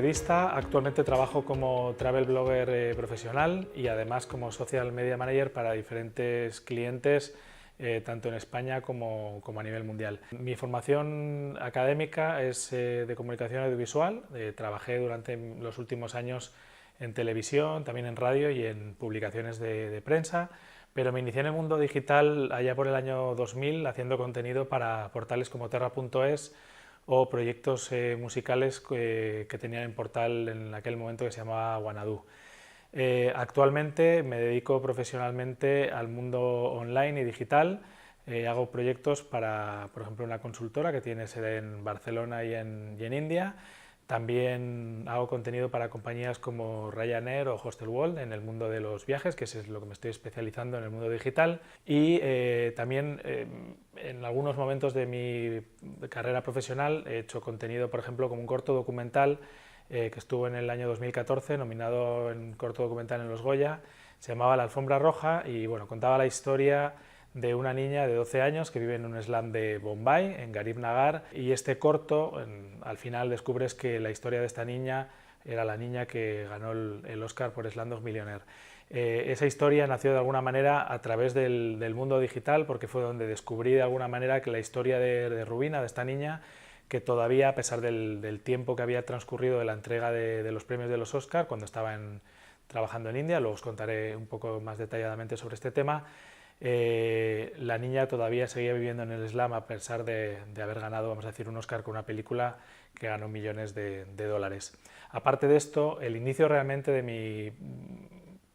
periodista, actualmente trabajo como travel blogger profesional y además como social media manager para diferentes clientes, tanto en España como a nivel mundial. Mi formación académica es de comunicación audiovisual. Trabajé durante los últimos años en televisión, también en radio y en publicaciones de prensa, pero me inicié en el mundo digital allá por el año 2000 haciendo contenido para portales como Terra.es o proyectos musicales que tenía en portal en aquel momento que se llamaba Wanadu. Actualmente me dedico profesionalmente al mundo online y digital. Hago proyectos para, por ejemplo, una consultora que tiene sede en Barcelona y en India. También hago contenido para compañías como Ryanair o Hostelworld en el mundo de los viajes, que es lo que me estoy especializando en el mundo digital. Y también en algunos momentos de mi carrera profesional he hecho contenido, por ejemplo, como un corto documental que estuvo en el año 2014, nominado en corto documental en los Goya. Se llamaba La alfombra roja y bueno, contaba la historia de una niña de 12 años que vive en un slum de Bombay, en Garib Nagar, y este corto, al final descubres que la historia de esta niña era la niña que ganó el Oscar por Slumdog Millionaire. Esa historia nació de alguna manera a través del mundo digital, porque fue donde descubrí de alguna manera que la historia de Rubina, de esta niña, que todavía, a pesar del tiempo que había transcurrido de la entrega de los premios de los Oscar, cuando estaba trabajando en India, luego os contaré un poco más detalladamente sobre este tema, la niña todavía seguía viviendo en el slam a pesar de haber ganado, vamos a decir, un Oscar con una película que ganó millones de dólares. Aparte de esto, el inicio realmente de mi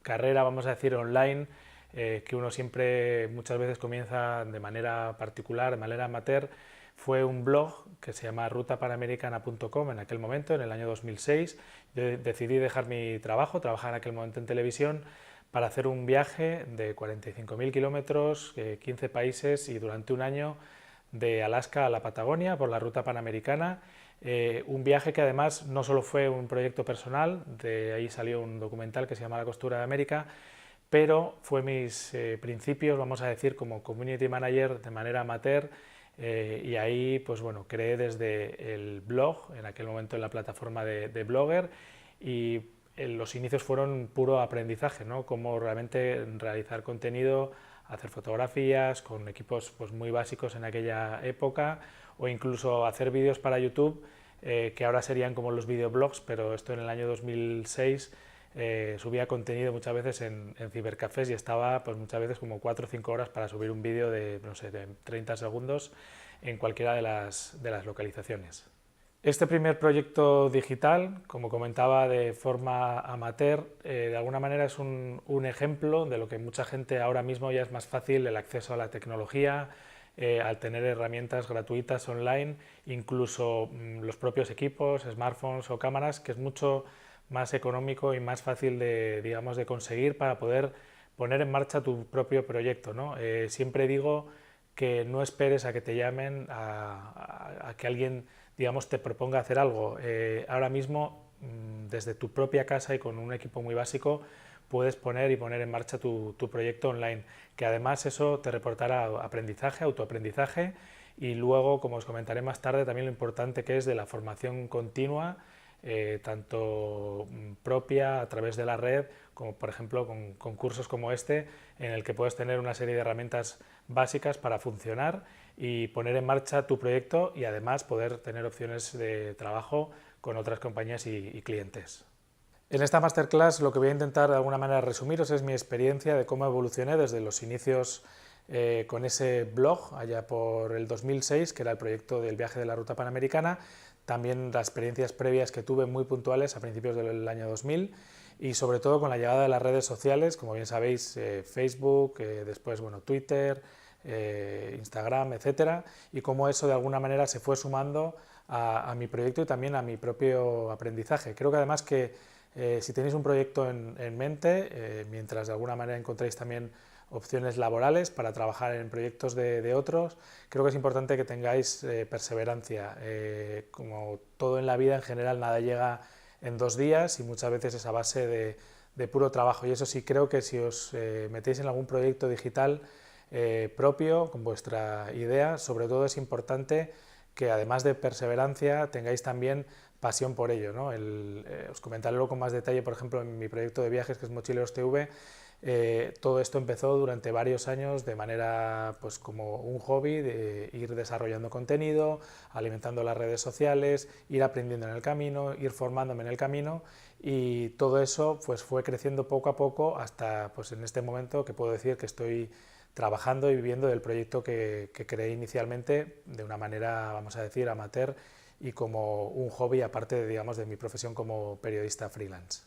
carrera, vamos a decir, online, que uno siempre muchas veces comienza de manera particular, de manera amateur, fue un blog que se llama rutapanamericana.com en aquel momento, en el año 2006. Yo decidí dejar mi trabajo, trabajar en aquel momento en televisión, para hacer un viaje de 45.000 kilómetros, 15 países y durante un año de Alaska a la Patagonia por la ruta panamericana. Un viaje que además no solo fue un proyecto personal, de ahí salió un documental que se llama La costura de América, pero fue mis principios, vamos a decir, como community manager de manera amateur, y ahí pues bueno, creé desde el blog, en aquel momento en la plataforma de Blogger, y los inicios fueron puro aprendizaje, ¿no? Cómo realmente realizar contenido, hacer fotografías con equipos pues, muy básicos en aquella época, o incluso hacer vídeos para YouTube, que ahora serían como los videoblogs, pero esto en el año 2006 subía contenido muchas veces en cibercafés y estaba pues, muchas veces como 4 o 5 horas para subir un vídeo de, no sé, de 30 segundos en cualquiera de las localizaciones. Este primer proyecto digital, como comentaba de forma amateur, de alguna manera es un ejemplo de lo que mucha gente ahora mismo ya es más fácil el acceso a la tecnología, al tener herramientas gratuitas online, incluso los propios equipos, smartphones o cámaras, que es mucho más económico y más fácil de, digamos, de conseguir para poder poner en marcha tu propio proyecto, ¿no? Siempre digo que no esperes a que te llamen, a que alguien, digamos, te proponga hacer algo. Ahora mismo, desde tu propia casa y con un equipo muy básico, puedes poner en marcha tu proyecto online, que además eso te reportará aprendizaje, autoaprendizaje, y luego, como os comentaré más tarde, también lo importante que es de la formación continua, tanto propia a través de la red, como por ejemplo con cursos como este, en el que puedes tener una serie de herramientas básicas para funcionar y poner en marcha tu proyecto y además poder tener opciones de trabajo con otras compañías y clientes. En esta masterclass lo que voy a intentar de alguna manera resumiros es mi experiencia de cómo evolucioné desde los inicios con ese blog allá por el 2006, que era el proyecto del viaje de la ruta panamericana, también las experiencias previas que tuve muy puntuales a principios del año 2000 y sobre todo con la llegada de las redes sociales, como bien sabéis, Facebook, después bueno, Twitter, Instagram, etcétera, y cómo eso de alguna manera se fue sumando a mi proyecto y también a mi propio aprendizaje. Creo que además que si tenéis un proyecto en mente, mientras de alguna manera encontréis también opciones laborales para trabajar en proyectos de otros, creo que es importante que tengáis perseverancia. Como todo en la vida, en general, nada llega en 2 días y muchas veces es a base de puro trabajo. Y eso sí, creo que si os metéis en algún proyecto digital propio, con vuestra idea, sobre todo es importante que además de perseverancia tengáis también pasión por ello, ¿no? Os comentaré luego con más detalle, por ejemplo, en mi proyecto de viajes, que es Mochileros TV. Todo esto empezó durante varios años de manera pues como un hobby, de ir desarrollando contenido, alimentando las redes sociales, ir aprendiendo en el camino, ir formándome en el camino, y todo eso pues fue creciendo poco a poco hasta pues en este momento que puedo decir que estoy trabajando y viviendo del proyecto que creé inicialmente de una manera, vamos a decir, amateur y como un hobby aparte, digamos, de mi profesión como periodista freelance.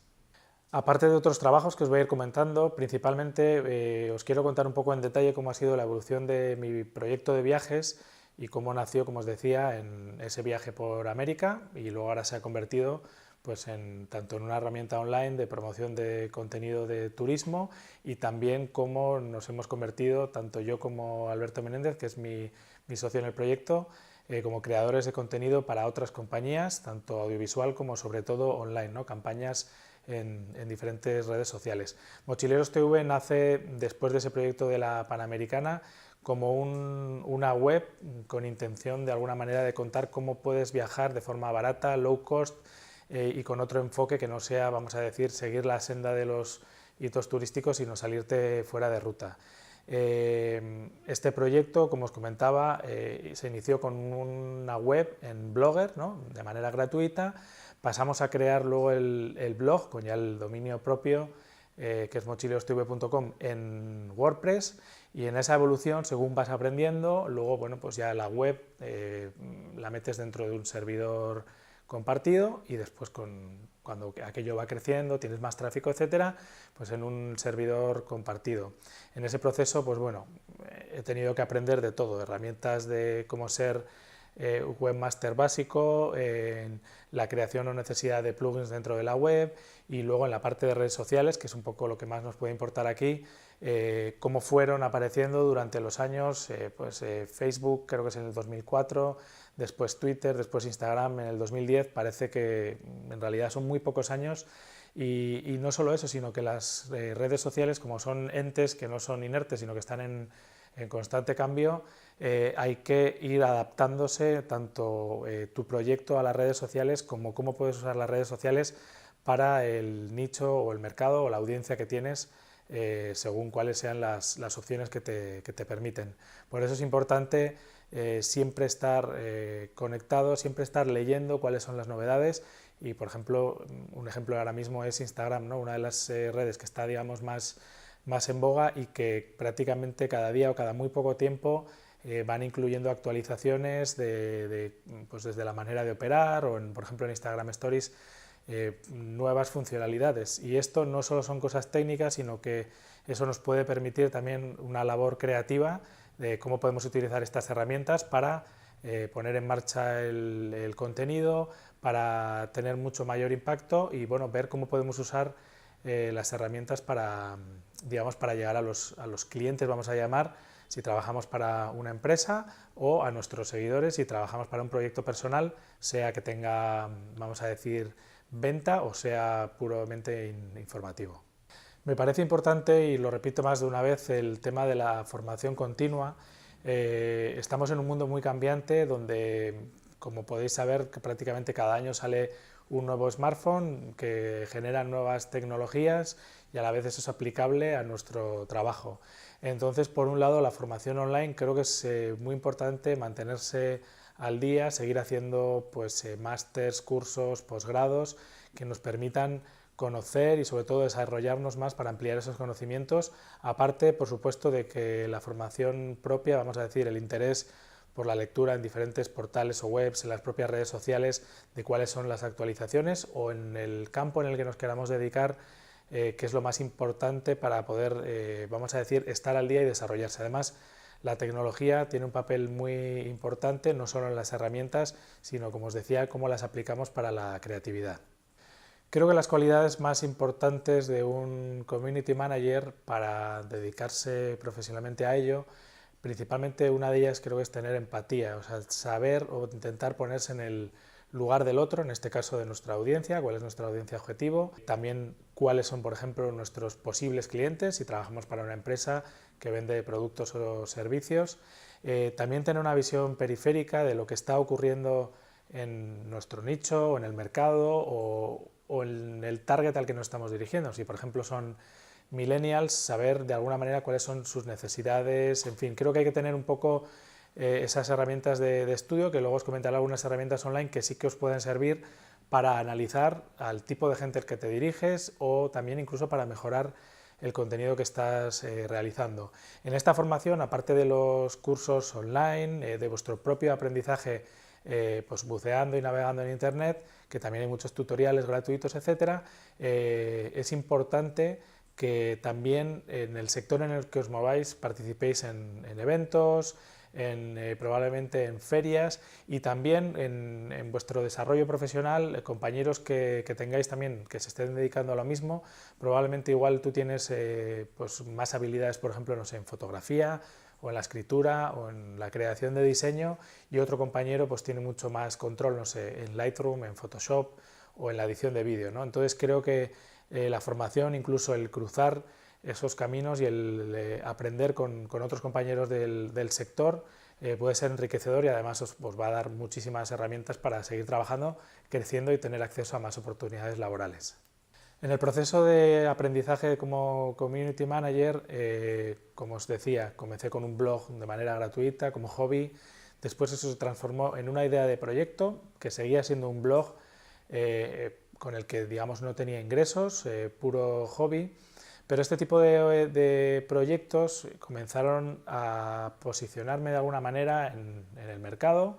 Aparte de otros trabajos que os voy a ir comentando, principalmente os quiero contar un poco en detalle cómo ha sido la evolución de mi proyecto de viajes y cómo nació, como os decía, en ese viaje por América, y luego ahora se ha convertido pues tanto en una herramienta online de promoción de contenido de turismo, y también cómo nos hemos convertido, tanto yo como Alberto Menéndez, que es mi socio en el proyecto, como creadores de contenido para otras compañías, tanto audiovisual como sobre todo online, ¿no? Campañas en diferentes redes sociales. Mochileros TV nace después de ese proyecto de la Panamericana como una web con intención de alguna manera de contar cómo puedes viajar de forma barata, low cost, y con otro enfoque que no sea, vamos a decir, seguir la senda de los hitos turísticos, sino salirte fuera de ruta. Este proyecto, como os comentaba, se inició con una web en Blogger, ¿no? De manera gratuita. Pasamos a crear luego el blog con ya el dominio propio, que es mochilerostv.com, en WordPress, y en esa evolución, según vas aprendiendo, luego bueno, pues ya la web la metes dentro de un servidor compartido, y después cuando aquello va creciendo, tienes más tráfico, etcétera, pues en un servidor compartido. En ese proceso, pues bueno, he tenido que aprender de todo, herramientas de cómo ser webmaster básico, la creación o necesidad de plugins dentro de la web, y luego en la parte de redes sociales, que es un poco lo que más nos puede importar aquí, cómo fueron apareciendo durante los años, Facebook creo que es en el 2004, después Twitter, después Instagram en el 2010, parece que en realidad son muy pocos años. Y no solo eso, sino que las redes sociales, como son entes que no son inertes, sino que están en constante cambio, hay que ir adaptándose tanto tu proyecto a las redes sociales como cómo puedes usar las redes sociales para el nicho o el mercado o la audiencia que tienes, según cuáles sean las opciones que te permiten. Por eso es importante siempre estar conectado, siempre estar leyendo cuáles son las novedades. Y por ejemplo, un ejemplo ahora mismo es Instagram, ¿no? Una de las redes que está, digamos, más en boga, y que prácticamente cada día o cada muy poco tiempo van incluyendo actualizaciones pues desde la manera de operar, o por ejemplo en Instagram Stories, nuevas funcionalidades. Y esto no solo son cosas técnicas, sino que eso nos puede permitir también una labor creativa de cómo podemos utilizar estas herramientas para poner en marcha el contenido, para tener mucho mayor impacto, y bueno, ver cómo podemos usar las herramientas para, digamos, para llegar a los clientes, vamos a llamar, si trabajamos para una empresa, o a nuestros seguidores si trabajamos para un proyecto personal, sea que tenga, vamos a decir, venta o sea puramente informativo. Me parece importante, y lo repito más de una vez, el tema de la formación continua. Estamos en un mundo muy cambiante donde, como podéis saber, que prácticamente cada año sale un nuevo smartphone que genera nuevas tecnologías, y a la vez eso es aplicable a nuestro trabajo. Entonces, por un lado, la formación online, creo que es muy importante mantenerse al día, seguir haciendo pues, másters, cursos, posgrados que nos permitan conocer y sobre todo desarrollarnos más para ampliar esos conocimientos, aparte por supuesto de que la formación propia, vamos a decir, el interés por la lectura en diferentes portales o webs, en las propias redes sociales, de cuáles son las actualizaciones, o en el campo en el que nos queramos dedicar, que es lo más importante para poder, vamos a decir, estar al día y desarrollarse. Además, la tecnología tiene un papel muy importante, no solo en las herramientas, sino, como os decía, cómo las aplicamos para la creatividad. Creo que las cualidades más importantes de un community manager para dedicarse profesionalmente a ello, principalmente una de ellas creo que es tener empatía, o sea, saber o intentar ponerse en el lugar del otro, en este caso de nuestra audiencia, cuál es nuestra audiencia objetivo, también cuáles son, por ejemplo, nuestros posibles clientes si trabajamos para una empresa que vende productos o servicios, también tener una visión periférica de lo que está ocurriendo en nuestro nicho, o en el mercado, o en el target al que nos estamos dirigiendo. Si, por ejemplo, son millennials, saber de alguna manera cuáles son sus necesidades, en fin, creo que hay que tener un poco esas herramientas de estudio, que luego os comentaré algunas herramientas online que sí que os pueden servir para analizar al tipo de gente al que te diriges o también incluso para mejorar el contenido que estás realizando. En esta formación, aparte de los cursos online, de vuestro propio aprendizaje, pues buceando y navegando en Internet, que también hay muchos tutoriales gratuitos, etcétera, es importante que también en el sector en el que os mováis participéis en eventos, probablemente en ferias y también en vuestro desarrollo profesional, compañeros que tengáis también que se estén dedicando a lo mismo, probablemente igual tú tienes pues más habilidades, por ejemplo, no sé, en fotografía o en la escritura o en la creación de diseño y otro compañero pues tiene mucho más control, no sé, en Lightroom, en Photoshop o en la edición de vídeo, ¿no? Entonces creo que la formación, incluso el cruzar esos caminos y el aprender con otros compañeros del sector puede ser enriquecedor y además os va a dar muchísimas herramientas para seguir trabajando, creciendo y tener acceso a más oportunidades laborales. En el proceso de aprendizaje como Community Manager, como os decía, comencé con un blog de manera gratuita, como hobby. Después eso se transformó en una idea de proyecto, que seguía siendo un blog con el que, digamos, no tenía ingresos, puro hobby. Pero este tipo de proyectos comenzaron a posicionarme de alguna manera en el mercado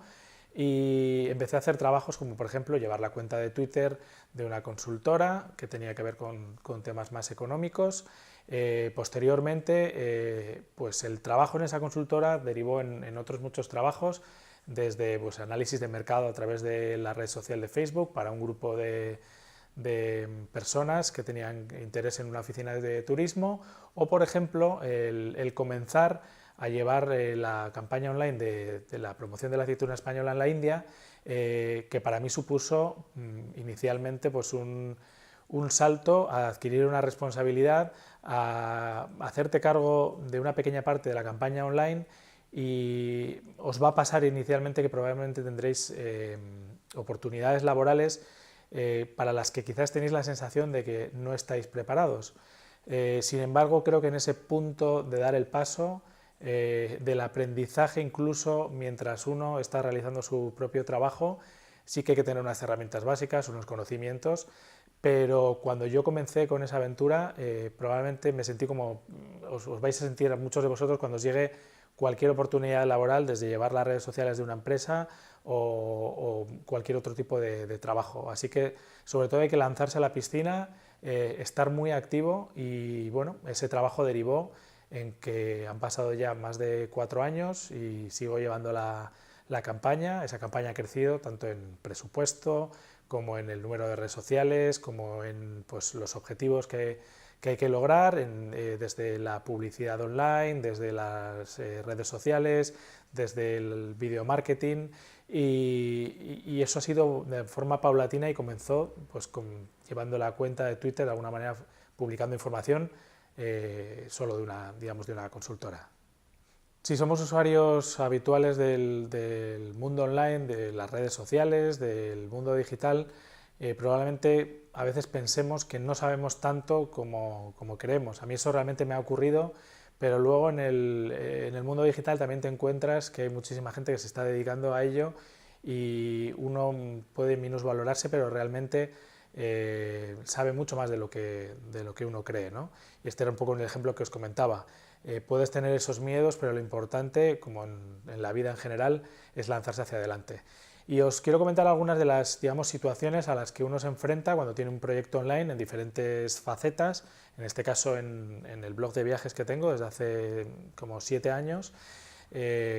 y empecé a hacer trabajos como, por ejemplo, llevar la cuenta de Twitter de una consultora que tenía que ver con temas más económicos. Posteriormente, pues el trabajo en esa consultora derivó en otros muchos trabajos, desde pues, análisis de mercado a través de la red social de Facebook para un grupo de personas que tenían interés en una oficina de turismo o, por ejemplo, el comenzar a llevar la campaña online de la promoción de la aceituna española en la India, que para mí supuso inicialmente pues un salto a adquirir una responsabilidad, a hacerte cargo de una pequeña parte de la campaña online y os va a pasar inicialmente que probablemente tendréis oportunidades laborales para las que quizás tenéis la sensación de que no estáis preparados. Sin embargo, creo que en ese punto de dar el paso, del aprendizaje incluso mientras uno está realizando su propio trabajo, sí que hay que tener unas herramientas básicas, unos conocimientos, pero cuando yo comencé con esa aventura, probablemente me sentí como os vais a sentir a muchos de vosotros cuando os llegue cualquier oportunidad laboral, desde llevar las redes sociales de una empresa o cualquier otro tipo de trabajo. Así que sobre todo hay que lanzarse a la piscina, estar muy activo y bueno, ese trabajo derivó en que han pasado ya más de 4 años y sigo llevando la campaña. Esa campaña ha crecido tanto en presupuesto como en el número de redes sociales, como en pues, los objetivos que hay que lograr desde la publicidad online, desde las redes sociales, desde el video marketing y eso ha sido de forma paulatina y comenzó pues, llevando la cuenta de Twitter de alguna manera publicando información solo de una consultora. Si somos usuarios habituales del mundo online, de las redes sociales, del mundo digital, probablemente a veces pensemos que no sabemos tanto como creemos. A mí eso realmente me ha ocurrido, pero luego en el mundo digital también te encuentras que hay muchísima gente que se está dedicando a ello y uno puede minusvalorarse, pero realmente sabe mucho más de lo que uno cree, ¿no? Y este era un poco el ejemplo que os comentaba. Puedes tener esos miedos, pero lo importante, como en la vida en general, es lanzarse hacia adelante. Y os quiero comentar algunas de las, digamos, situaciones a las que uno se enfrenta cuando tiene un proyecto online en diferentes facetas, en este caso en el blog de viajes que tengo desde hace como 7 años.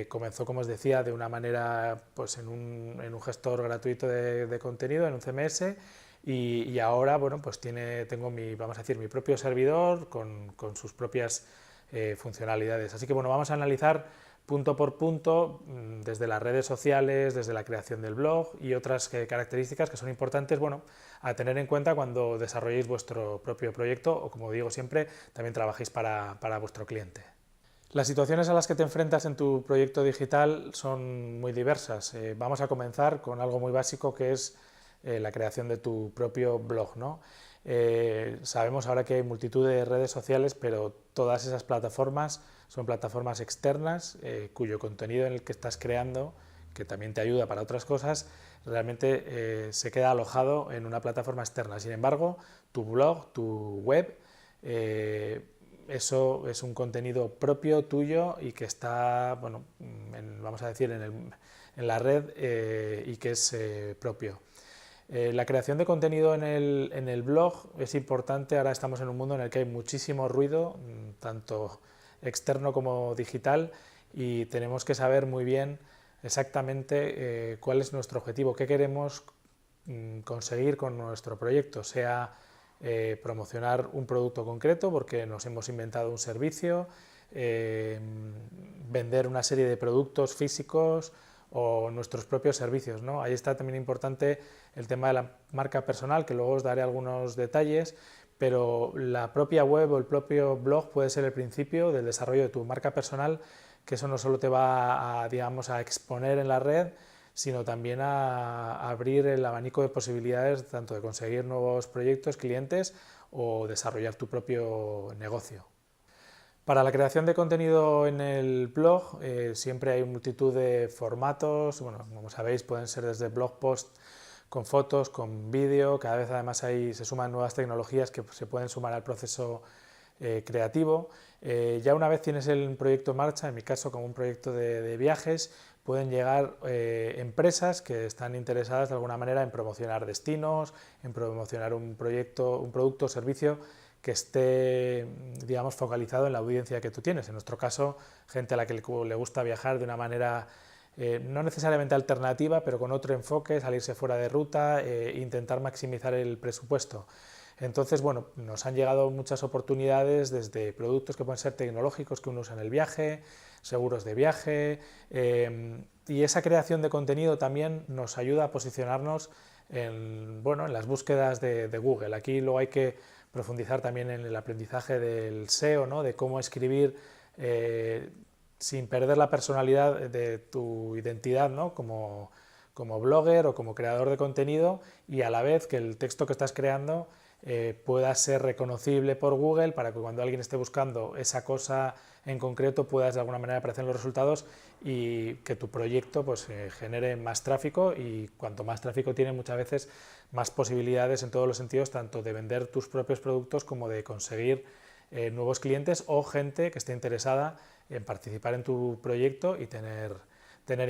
Comenzó, como os decía, de una manera pues en un gestor gratuito de contenido, en un CMS, y ahora bueno, pues tengo vamos a decir, mi propio servidor con sus propias funcionalidades. Así que bueno, vamos a analizar punto por punto, desde las redes sociales, desde la creación del blog y otras características que son importantes, bueno, a tener en cuenta cuando desarrolléis vuestro propio proyecto o, como digo siempre, también trabajéis para vuestro cliente. Las situaciones a las que te enfrentas en tu proyecto digital son muy diversas. Vamos a comenzar con algo muy básico que es la creación de tu propio blog, ¿no? Sabemos ahora que hay multitud de redes sociales, pero todas esas plataformas son plataformas externas cuyo contenido en el que estás creando, que también te ayuda para otras cosas, realmente se queda alojado en una plataforma externa. Sin embargo, tu blog, tu web, eso es un contenido propio tuyo y que está, bueno, vamos a decir, en la red y que es propio. La creación de contenido en el blog es importante. Ahora estamos en un mundo en el que hay muchísimo ruido, tanto externo como digital, y tenemos que saber muy bien exactamente cuál es nuestro objetivo, qué queremos conseguir con nuestro proyecto, sea promocionar un producto concreto porque nos hemos inventado un servicio, vender una serie de productos físicos o nuestros propios servicios, ¿no? Ahí está también importante el tema de la marca personal, que luego os daré algunos detalles, pero la propia web o el propio blog puede ser el principio del desarrollo de tu marca personal, que eso no solo te va a, digamos, a exponer en la red, sino también a abrir el abanico de posibilidades tanto de conseguir nuevos proyectos, clientes o desarrollar tu propio negocio. Para la creación de contenido en el blog siempre hay multitud de formatos, bueno, como sabéis pueden ser desde blog post con fotos, con vídeo, cada vez además se suman nuevas tecnologías que se pueden sumar al proceso creativo. Ya una vez tienes el proyecto en marcha, en mi caso como un proyecto de viajes, pueden llegar empresas que están interesadas de alguna manera en promocionar destinos, en promocionar un proyecto, un producto o servicio que esté, digamos, focalizado en la audiencia que tú tienes. En nuestro caso, gente a la que le gusta viajar de una manera no necesariamente alternativa, pero con otro enfoque, salirse fuera de ruta e intentar maximizar el presupuesto. Entonces, bueno, nos han llegado muchas oportunidades desde productos que pueden ser tecnológicos que uno usa en el viaje, seguros de viaje, y esa creación de contenido también nos ayuda a posicionarnos en, bueno, en las búsquedas de Google. Aquí luego hay que profundizar también en el aprendizaje del SEO, ¿no? De cómo escribir sin perder la personalidad de tu identidad, ¿no? como blogger o como creador de contenido, y a la vez que el texto que estás creando pueda ser reconocible por Google para que cuando alguien esté buscando esa cosa en concreto puedas de alguna manera aparecer en los resultados y que tu proyecto pues, genere más tráfico, y cuanto más tráfico tiene muchas veces más posibilidades en todos los sentidos, tanto de vender tus propios productos como de conseguir nuevos clientes o gente que esté interesada en participar en tu proyecto y tener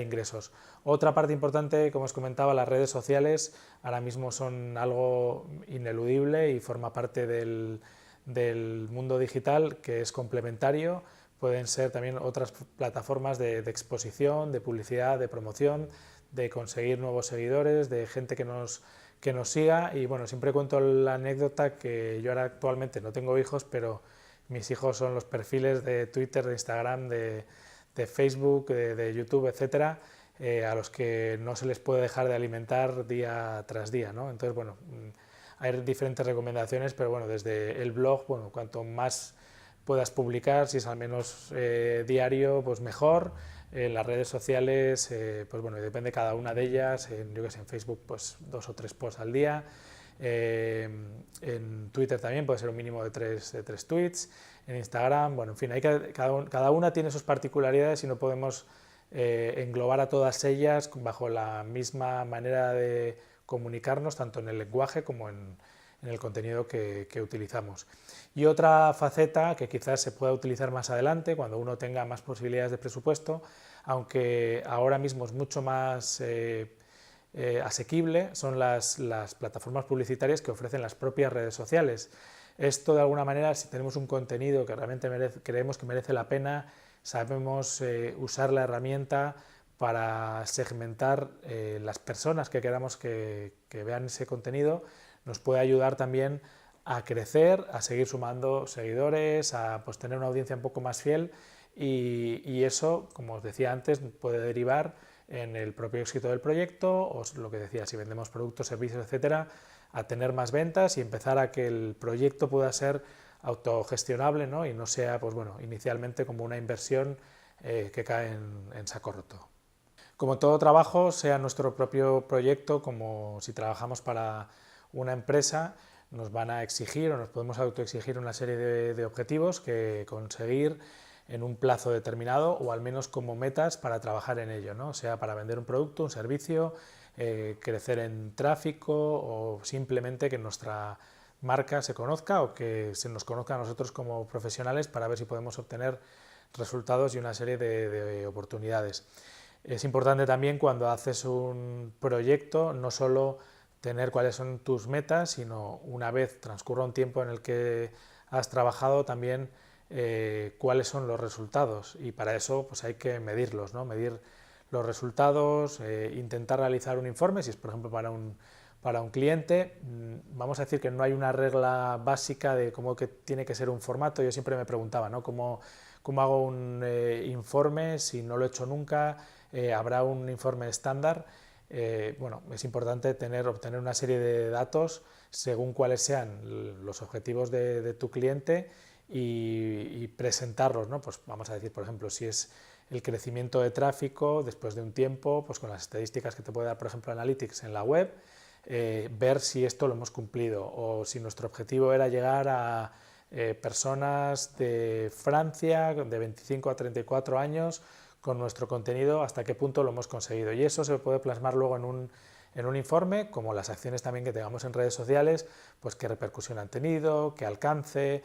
ingresos. Otra parte importante, como os comentaba, las redes sociales ahora mismo son algo ineludible y forma parte del mundo digital, que es complementario. Pueden ser también otras plataformas de exposición, de publicidad, de promoción, de conseguir nuevos seguidores, de gente que nos siga. Y bueno, siempre cuento la anécdota que yo ahora actualmente no tengo hijos, pero mis hijos son los perfiles de Twitter, de Instagram, de Facebook, de YouTube, etcétera, a los que no se les puede dejar de alimentar día tras día, ¿no? Entonces, bueno, hay diferentes recomendaciones, pero bueno, desde el blog, bueno, cuanto más puedas publicar, si es al menos diario, pues mejor. En las redes sociales, pues bueno, depende cada una de ellas. Yo que sé, en Facebook, pues 2 o 3 posts al día. En Twitter también puede ser un mínimo de 3 tweets. En Instagram, bueno, en fin, cada una tiene sus particularidades y no podemos englobar a todas ellas bajo la misma manera de comunicarnos, tanto en el lenguaje como en el contenido que utilizamos. Y otra faceta que quizás se pueda utilizar más adelante, cuando uno tenga más posibilidades de presupuesto, aunque ahora mismo es mucho más asequible, son las plataformas publicitarias que ofrecen las propias redes sociales. Esto, de alguna manera, si tenemos un contenido que realmente creemos que merece la pena, sabemos usar la herramienta para segmentar las personas que queramos que vean ese contenido, nos puede ayudar también a crecer, a seguir sumando seguidores, a pues, tener una audiencia un poco más fiel, y eso, como os decía antes, puede derivar en el propio éxito del proyecto, o lo que decía, si vendemos productos, servicios, etcétera, a tener más ventas y empezar a que el proyecto pueda ser autogestionable, ¿no? Y no sea, pues bueno, inicialmente como una inversión que cae en saco roto. Como todo trabajo, sea nuestro propio proyecto, como si trabajamos para una empresa, nos van a exigir o nos podemos autoexigir una serie de objetivos que conseguir en un plazo determinado o al menos como metas para trabajar en ello, ¿no? Sea para vender un producto, un servicio, crecer en tráfico o simplemente que nuestra marca se conozca o que se nos conozca a nosotros como profesionales para ver si podemos obtener resultados y una serie de oportunidades. Es importante también cuando haces un proyecto no solo tener cuáles son tus metas, sino una vez transcurra un tiempo en el que has trabajado también cuáles son los resultados y para eso pues hay que medirlos, ¿no? Medir los resultados, intentar realizar un informe, si es por ejemplo para un cliente. Vamos a decir que no hay una regla básica de cómo que tiene que ser un formato. Yo siempre me preguntaba, ¿no? ¿Cómo hago un informe si no lo he hecho nunca? ¿Habrá un informe estándar? Bueno, es importante obtener una serie de datos según cuáles sean los objetivos de tu cliente y presentarlos, ¿no? Pues vamos a decir, por ejemplo, si es el crecimiento de tráfico después de un tiempo, pues con las estadísticas que te puede dar, por ejemplo, Analytics en la web, ver si esto lo hemos cumplido o si nuestro objetivo era llegar a personas de Francia de 25 a 34 años con nuestro contenido, hasta qué punto lo hemos conseguido. Y eso se puede plasmar luego en un informe, como las acciones también que tengamos en redes sociales, pues qué repercusión han tenido, qué alcance,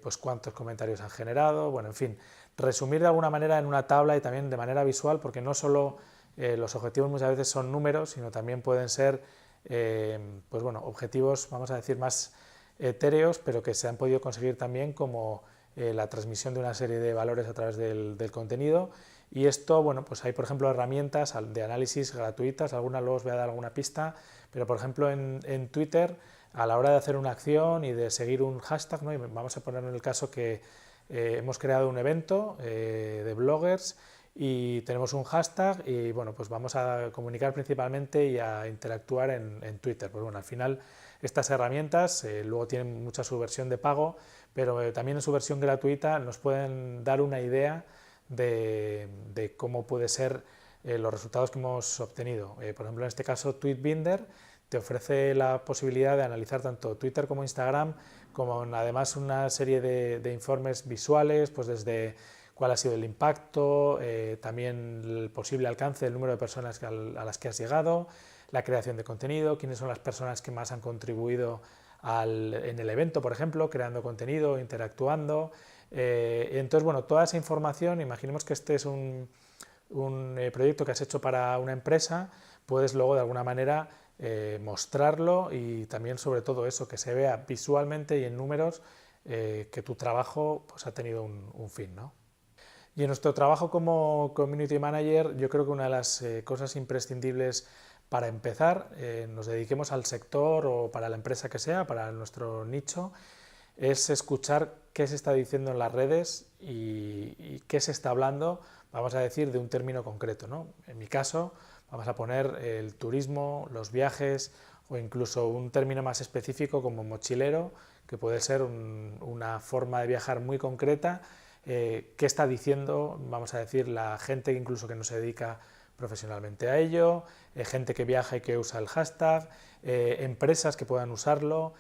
pues cuántos comentarios han generado, bueno, en fin, resumir de alguna manera en una tabla y también de manera visual, porque no solo los objetivos muchas veces son números, sino también pueden ser pues bueno, objetivos, vamos a decir, más etéreos, pero que se han podido conseguir también como la transmisión de una serie de valores a través del contenido. Y esto, bueno, pues hay por ejemplo herramientas de análisis gratuitas, algunas luego os voy a dar alguna pista, pero por ejemplo en Twitter, a la hora de hacer una acción y de seguir un hashtag, ¿no? Y vamos a poner en el caso que hemos creado un evento de bloggers y tenemos un hashtag y bueno, pues vamos a comunicar principalmente y a interactuar en Twitter. Pues bueno, al final estas herramientas luego tienen mucha su versión de pago, pero también en su versión gratuita nos pueden dar una idea de cómo puede ser los resultados que hemos obtenido. Por ejemplo, en este caso Tweetbinder te ofrece la posibilidad de analizar tanto Twitter como Instagram, como además una serie de informes visuales, pues desde cuál ha sido el impacto, también el posible alcance, el número de personas a las que has llegado, la creación de contenido, quiénes son las personas que más han contribuido en el evento, por ejemplo, creando contenido, interactuando. Entonces, bueno, toda esa información, imaginemos que este es un proyecto que has hecho para una empresa, puedes luego de alguna manera mostrarlo y también sobre todo eso, que se vea visualmente y en números que tu trabajo pues, ha tenido un fin, ¿no? Y en nuestro trabajo como Community Manager, yo creo que una de las cosas imprescindibles para empezar, nos dediquemos al sector o para la empresa que sea, para nuestro nicho, es escuchar qué se está diciendo en las redes y qué se está hablando, vamos a decir, de un término concreto, ¿no? En mi caso, vamos a poner el turismo, los viajes o incluso un término más específico como mochilero, que puede ser una forma de viajar muy concreta. ¿Qué está diciendo, vamos a decir, la gente incluso que no se dedica profesionalmente a ello, gente que viaja y que usa el hashtag, empresas que puedan usarlo,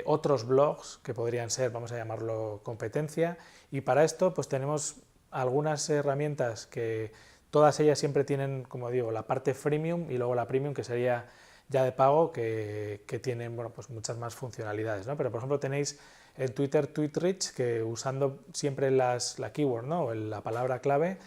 otros blogs que podrían ser, vamos a llamarlo, competencia, y para esto pues tenemos algunas herramientas que todas ellas siempre tienen, como digo, la parte freemium y luego la premium, que sería ya de pago, que tienen bueno, pues muchas más funcionalidades, ¿no? Pero por ejemplo tenéis en Twitter Tweetrich, que usando siempre la keyword, ¿no? O la palabra clave,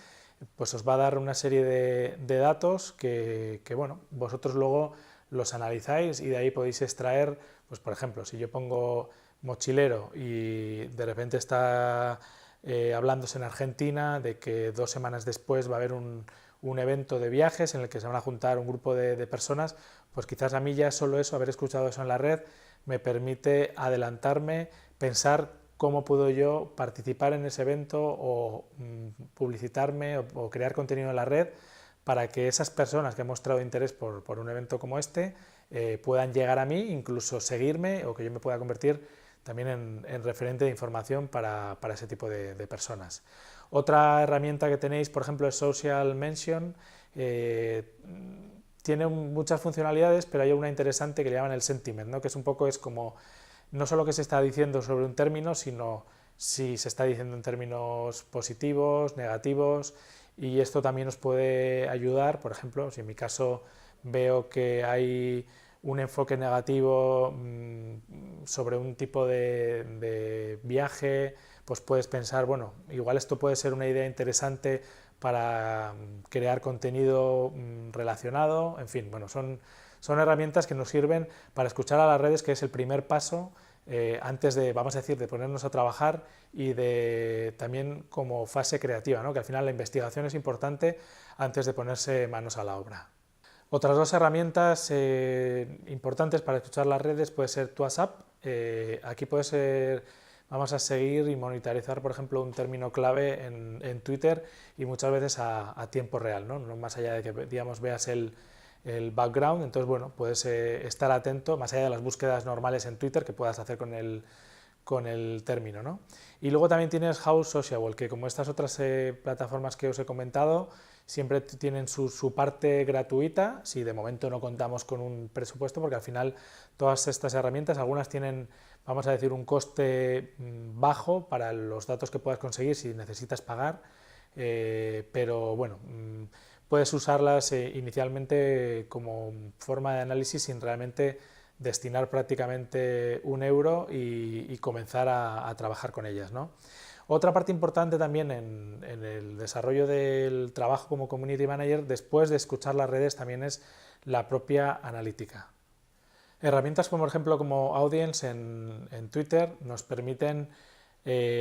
pues os va a dar una serie de datos que bueno, vosotros luego los analizáis y de ahí podéis extraer, pues por ejemplo, si yo pongo mochilero y de repente está hablándose en Argentina de que 2 semanas después va a haber un evento de viajes en el que se van a juntar un grupo de personas, pues quizás a mí ya solo eso, haber escuchado eso en la red, me permite adelantarme, pensar cómo puedo yo participar en ese evento o publicitarme o crear contenido en la red para que esas personas que han mostrado interés por un evento como este puedan llegar a mí, incluso seguirme o que yo me pueda convertir también en referente de información para ese tipo de personas. Otra herramienta que tenéis, por ejemplo, es Social Mention. Tiene muchas funcionalidades, pero hay una interesante que le llaman el sentiment, ¿no? Que es un poco, es como no solo qué se está diciendo sobre un término, sino si se está diciendo en términos positivos, negativos, y esto también nos puede ayudar. Por ejemplo, si en mi caso veo que hay un enfoque negativo sobre un tipo de viaje, pues puedes pensar, bueno, igual esto puede ser una idea interesante para crear contenido relacionado. En fin, bueno, son herramientas que nos sirven para escuchar a las redes, que es el primer paso antes de, vamos a decir, de ponernos a trabajar, y de también como fase creativa, ¿no? Que al final la investigación es importante antes de ponerse manos a la obra. Otras dos herramientas importantes para escuchar las redes puede ser WhatsApp. Aquí puede ser, vamos a seguir y monitorizar, por ejemplo, un término clave en Twitter, y muchas veces a tiempo real, ¿no? No más allá de que, digamos, veas el background. Entonces, bueno, puedes estar atento, más allá de las búsquedas normales en Twitter que puedas hacer con el término, ¿no? Y luego también tienes How Sociable, que como estas otras plataformas que os he comentado, siempre tienen su parte gratuita, si de momento no contamos con un presupuesto, porque al final todas estas herramientas, algunas tienen, vamos a decir, un coste bajo para los datos que puedas conseguir si necesitas pagar, pero bueno, puedes usarlas inicialmente como forma de análisis sin realmente destinar prácticamente un euro y comenzar a trabajar con ellas, ¿no? Otra parte importante también en el desarrollo del trabajo como Community Manager, después de escuchar las redes, también es la propia analítica. Herramientas como, por ejemplo, como Audience en Twitter nos permiten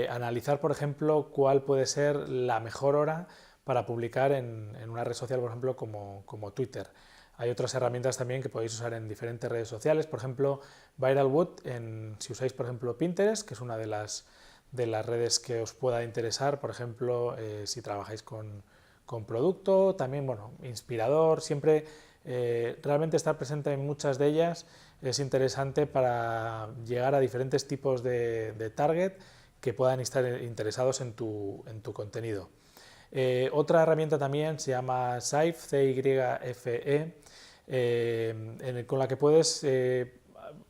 analizar, por ejemplo, cuál puede ser la mejor hora para publicar en una red social, por ejemplo, como Twitter. Hay otras herramientas también que podéis usar en diferentes redes sociales, por ejemplo, Viralwood, si usáis, por ejemplo, Pinterest, que es una de las redes que os pueda interesar, por ejemplo, si trabajáis con producto. También, bueno, Inspirador, siempre realmente estar presente en muchas de ellas es interesante para llegar a diferentes tipos de target que puedan estar interesados en tu contenido. Otra herramienta también se llama Cyfe, C-Y-F-E, con la que puedes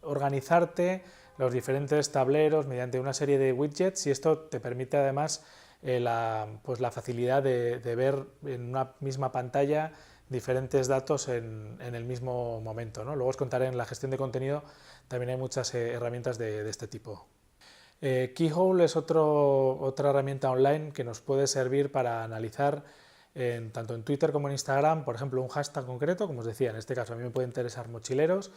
organizarte los diferentes tableros mediante una serie de widgets, y esto te permite además la facilidad de ver en una misma pantalla diferentes datos en el mismo momento, ¿no? Luego os contaré, en la gestión de contenido también hay muchas herramientas de este tipo. Keyhole es otra herramienta online que nos puede servir para analizar tanto en Twitter como en Instagram, por ejemplo, un hashtag concreto. Como os decía, en este caso a mí me puede interesar mochileros.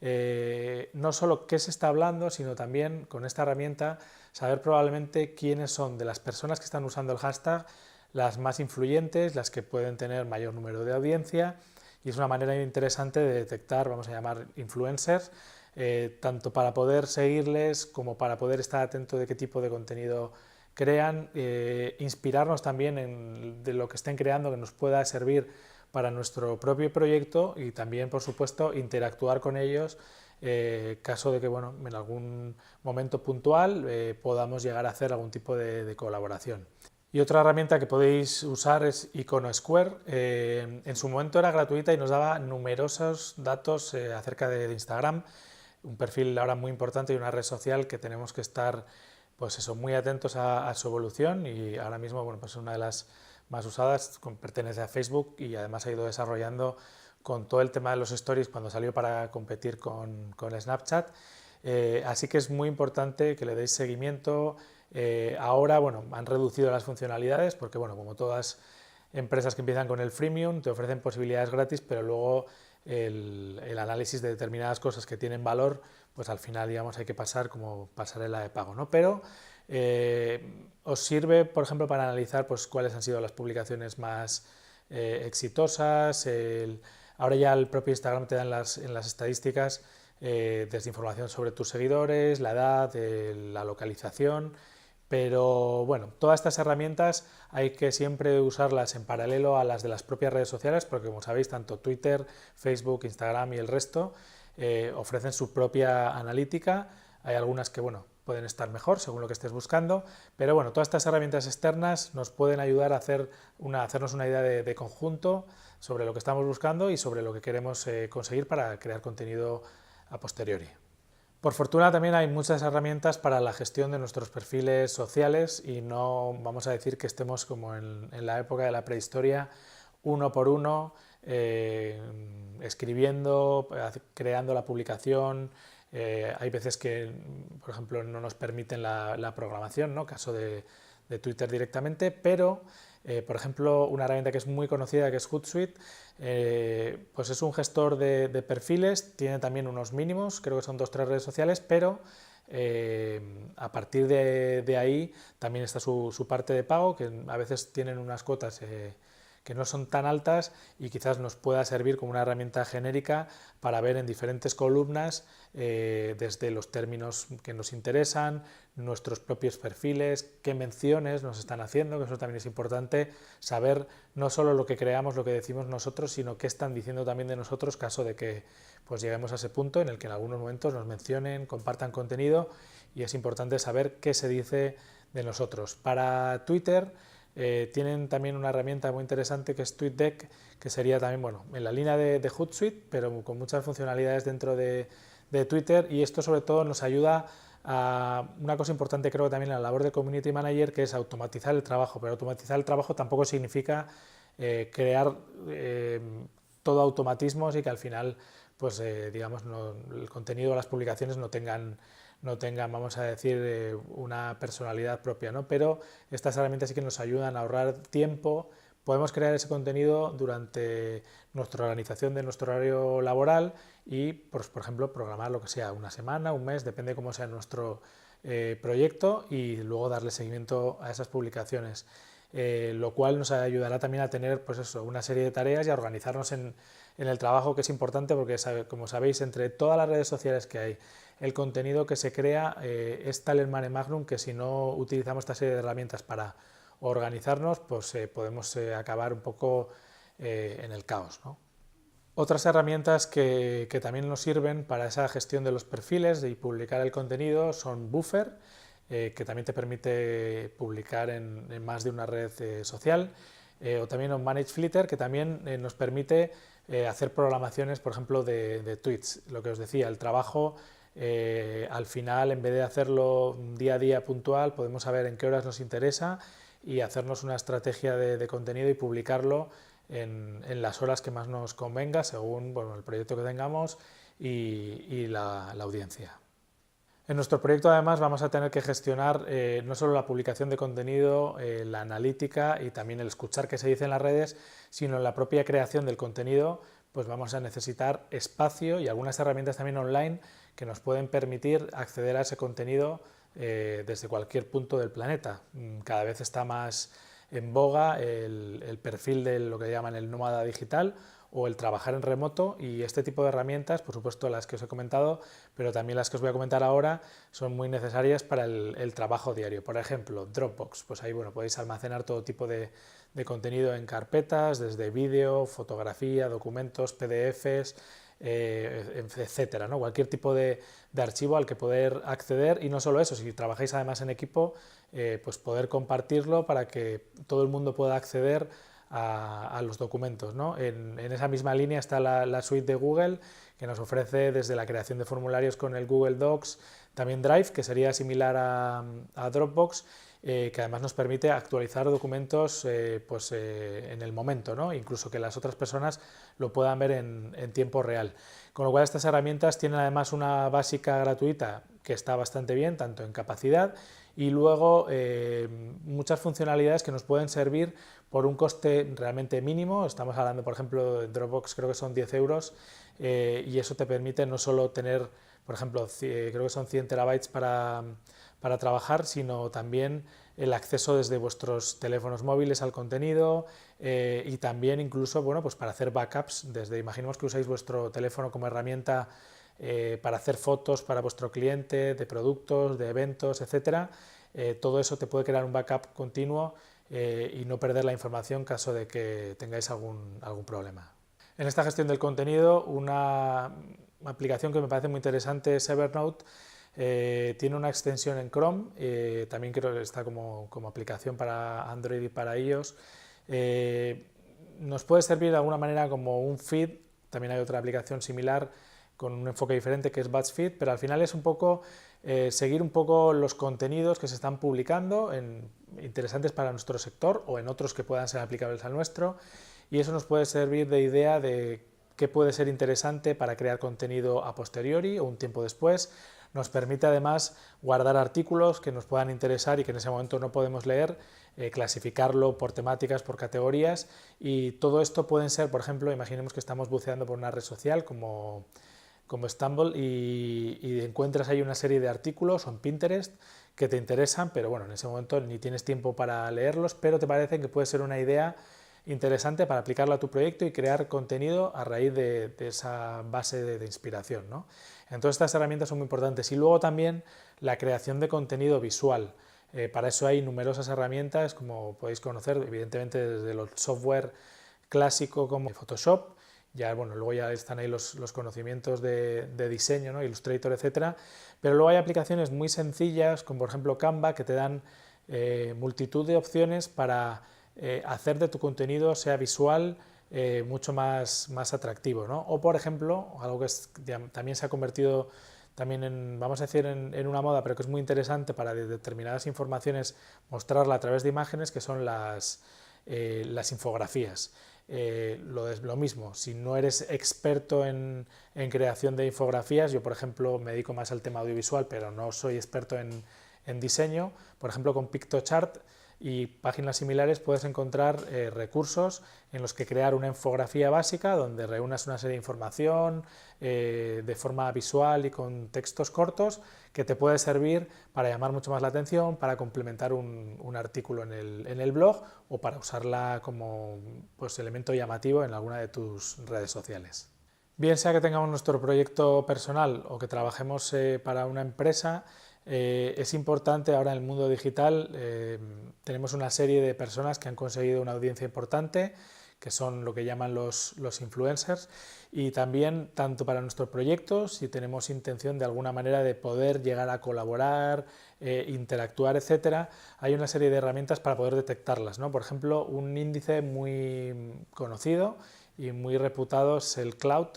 No solo qué se está hablando, sino también con esta herramienta saber probablemente quiénes son de las personas que están usando el hashtag las más influyentes, las que pueden tener mayor número de audiencia, y es una manera interesante de detectar, vamos a llamar, influencers, tanto para poder seguirles como para poder estar atento de qué tipo de contenido crean, inspirarnos también de lo que estén creando que nos pueda servir para nuestro propio proyecto, y también, por supuesto, interactuar con ellos caso de que, bueno, en algún momento puntual podamos llegar a hacer algún tipo de colaboración. Y otra herramienta que podéis usar es Iconosquare. En su momento era gratuita y nos daba numerosos datos acerca de Instagram, un perfil ahora muy importante y una red social que tenemos que estar, pues eso, muy atentos a su evolución, y ahora mismo, bueno, pues es una de las más usadas, pertenece a Facebook, y además ha ido desarrollando con todo el tema de los stories cuando salió para competir con Snapchat. Así que es muy importante que le deis seguimiento. Ahora, bueno, han reducido las funcionalidades porque, bueno, como todas empresas que empiezan con el freemium, te ofrecen posibilidades gratis, pero luego el análisis de determinadas cosas que tienen valor, pues al final, digamos, hay que pasar como pasarela de pago, ¿no? Pero os sirve, por ejemplo, para analizar pues cuáles han sido las publicaciones más exitosas. Ahora ya el propio Instagram te da en las estadísticas desde información sobre tus seguidores, la edad, la localización. Pero bueno, todas estas herramientas hay que siempre usarlas en paralelo a las de las propias redes sociales, porque, como sabéis, tanto Twitter, Facebook, Instagram y el resto ofrecen su propia analítica. Hay algunas que, bueno, pueden estar mejor según lo que estés buscando, pero bueno, todas estas herramientas externas nos pueden ayudar a hacernos una idea de conjunto sobre lo que estamos buscando y sobre lo que queremos conseguir para crear contenido a posteriori. Por fortuna también hay muchas herramientas para la gestión de nuestros perfiles sociales y no vamos a decir que estemos como en la época de la prehistoria, uno por uno, escribiendo, creando la publicación. Hay veces que, por ejemplo, no nos permiten la programación, ¿no? Caso de Twitter directamente, pero, por ejemplo, una herramienta que es muy conocida, que es Hootsuite, pues es un gestor de perfiles, tiene también unos mínimos, creo que son 2 o 3 redes sociales, pero a partir de ahí también está su parte de pago, que a veces tienen unas cuotas que no son tan altas y quizás nos pueda servir como una herramienta genérica para ver en diferentes columnas desde los términos que nos interesan, nuestros propios perfiles, qué menciones nos están haciendo, que eso también es importante, saber no solo lo que creamos, lo que decimos nosotros, sino qué están diciendo también de nosotros, caso de que pues lleguemos a ese punto en el que en algunos momentos nos mencionen, compartan contenido, y es importante saber qué se dice de nosotros. Para Twitter tienen también una herramienta muy interesante que es TweetDeck, que sería también, bueno, en la línea de Hootsuite, pero con muchas funcionalidades dentro de Twitter, y esto sobre todo nos ayuda a una cosa importante, creo que también en la labor de Community Manager, que es automatizar el trabajo, pero automatizar el trabajo tampoco significa crear todo automatismos y que al final, pues digamos, el contenido de las publicaciones no tengan, vamos a decir, una personalidad propia, ¿no? Pero estas herramientas sí que nos ayudan a ahorrar tiempo. Podemos crear ese contenido durante nuestra organización de nuestro horario laboral y, pues, por ejemplo, programar lo que sea, una semana, un mes, depende cómo sea nuestro proyecto, y luego darle seguimiento a esas publicaciones. Lo cual nos ayudará también a tener, pues eso, una serie de tareas y a organizarnos en el trabajo, que es importante porque, como sabéis, entre todas las redes sociales que hay, el contenido que se crea es tal el mare magnum que si no utilizamos esta serie de herramientas para organizarnos, pues podemos acabar un poco en el caos, ¿no? Otras herramientas que también nos sirven para esa gestión de los perfiles y publicar el contenido son Buffer, que también te permite publicar en más de una red social, o también ManageFlitter, que también nos permite hacer programaciones, por ejemplo, de tweets. Lo que os decía, el trabajo, al final, en vez de hacerlo día a día puntual, podemos saber en qué horas nos interesa y hacernos una estrategia de contenido y publicarlo en las horas que más nos convenga, según, bueno, el proyecto que tengamos y la audiencia. En nuestro proyecto, además, vamos a tener que gestionar no solo la publicación de contenido, la analítica y también el escuchar qué se dice en las redes, sino en la propia creación del contenido, pues vamos a necesitar espacio y algunas herramientas también online que nos pueden permitir acceder a ese contenido desde cualquier punto del planeta. Cada vez está más en boga el perfil de lo que llaman el nómada digital o el trabajar en remoto, y este tipo de herramientas, por supuesto las que os he comentado, pero también las que os voy a comentar ahora, son muy necesarias para el trabajo diario. Por ejemplo, Dropbox, pues ahí, bueno, podéis almacenar todo tipo de contenido en carpetas, desde vídeo, fotografía, documentos, PDFs, etcétera, ¿no? Cualquier tipo de archivo al que poder acceder, y no solo eso, si trabajáis además en equipo, pues poder compartirlo para que todo el mundo pueda acceder a los documentos, ¿no? En esa misma línea está la suite de Google, que nos ofrece desde la creación de formularios con el Google Docs, también Drive, que sería similar a Dropbox, que además nos permite actualizar documentos en el momento, ¿no? Incluso que las otras personas lo puedan ver en tiempo real. Con lo cual, estas herramientas tienen además una básica gratuita que está bastante bien, tanto en capacidad, y luego muchas funcionalidades que nos pueden servir por un coste realmente mínimo. Estamos hablando, por ejemplo, de Dropbox, creo que son 10 euros, y eso te permite no solo tener, por ejemplo, creo que son 100 terabytes para trabajar, sino también el acceso desde vuestros teléfonos móviles al contenido, y también incluso, bueno, pues para hacer backups, imaginemos que usáis vuestro teléfono como herramienta para hacer fotos para vuestro cliente, de productos, de eventos, etcétera. Todo eso te puede crear un backup continuo y no perder la información en caso de que tengáis algún problema. En esta gestión del contenido, una aplicación que me parece muy interesante es Evernote, tiene una extensión en Chrome, también creo que está como aplicación para Android y para iOS. Nos puede servir de alguna manera como un feed, también hay otra aplicación similar con un enfoque diferente que es BatchFeed, pero al final es un poco seguir un poco los contenidos que se están publicando, interesantes para nuestro sector o en otros que puedan ser aplicables al nuestro, y eso nos puede servir de idea de qué puede ser interesante para crear contenido a posteriori o un tiempo después. Nos permite además guardar artículos que nos puedan interesar y que en ese momento no podemos leer, clasificarlo por temáticas, por categorías, y todo esto pueden ser, por ejemplo, imaginemos que estamos buceando por una red social como Stumble y encuentras ahí una serie de artículos o en Pinterest que te interesan, pero bueno, en ese momento ni tienes tiempo para leerlos, pero te parecen que puede ser una idea interesante para aplicarlo a tu proyecto y crear contenido a raíz de esa base de inspiración, ¿no? Entonces estas herramientas son muy importantes. Y luego también la creación de contenido visual. Para eso hay numerosas herramientas, como podéis conocer, evidentemente desde el software clásico como Photoshop. Ya, bueno, luego ya están ahí los conocimientos de diseño, ¿no? Illustrator, etcétera, pero luego hay aplicaciones muy sencillas, como por ejemplo Canva, que te dan multitud de opciones para hacer de tu contenido, sea visual, mucho más atractivo, ¿no? O por ejemplo, algo que también se ha convertido también en, vamos a decir, en una moda, pero que es muy interesante para determinadas informaciones mostrarla a través de imágenes, que son las infografías. Lo mismo, si no eres experto en creación de infografías, yo por ejemplo me dedico más al tema audiovisual, pero no soy experto en diseño, por ejemplo con Pictochart y páginas similares puedes encontrar recursos en los que crear una infografía básica donde reúnas una serie de información de forma visual y con textos cortos que te puede servir para llamar mucho más la atención, para complementar un artículo en el blog o para usarla como pues, elemento llamativo en alguna de tus redes sociales. Bien sea que tengamos nuestro proyecto personal o que trabajemos para una empresa, es importante ahora en el mundo digital, tenemos una serie de personas que han conseguido una audiencia importante, que son lo que llaman los influencers, y también tanto para nuestro proyecto, si tenemos intención de alguna manera de poder llegar a colaborar, interactuar, etcétera, hay una serie de herramientas para poder detectarlas, ¿no? Por ejemplo, un índice muy conocido y muy reputado es el Cloud.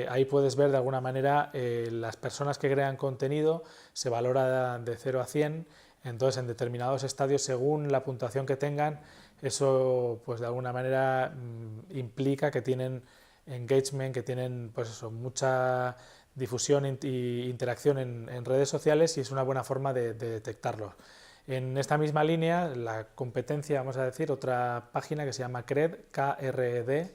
Ahí puedes ver de alguna manera las personas que crean contenido, se valora de 0 a 100, entonces en determinados estadios según la puntuación que tengan, eso pues de alguna manera implica que tienen engagement, que tienen pues eso, mucha difusión e interacción en redes sociales y es una buena forma de detectarlos. En esta misma línea, la competencia, vamos a decir, otra página que se llama Kred, K-R-E-D,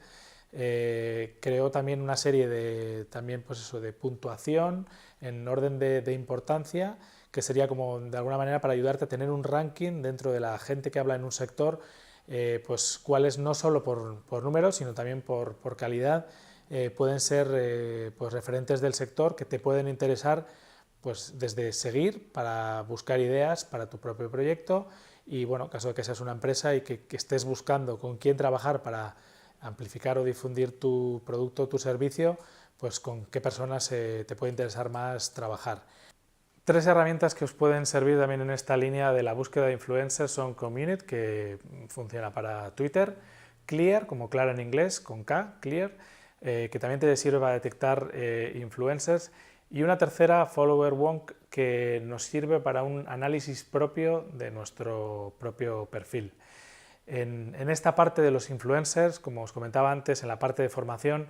creó también una serie de, pues eso, de puntuación en orden de importancia, que sería como de alguna manera para ayudarte a tener un ranking dentro de la gente que habla en un sector, pues cuáles no solo por números, sino también por calidad, pueden ser pues referentes del sector que te pueden interesar pues desde seguir para buscar ideas para tu propio proyecto y bueno, en caso de que seas una empresa y que estés buscando con quién trabajar para amplificar o difundir tu producto o tu servicio, pues con qué personas te puede interesar más trabajar. Tres herramientas que os pueden servir también en esta línea de la búsqueda de influencers son Community, que funciona para Twitter, Clear, como Clara en inglés, con K, Clear, que también te sirve para detectar influencers, y una tercera, Follower Wonk, que nos sirve para un análisis propio de nuestro propio perfil. En esta parte de los influencers, como os comentaba antes, en la parte de formación,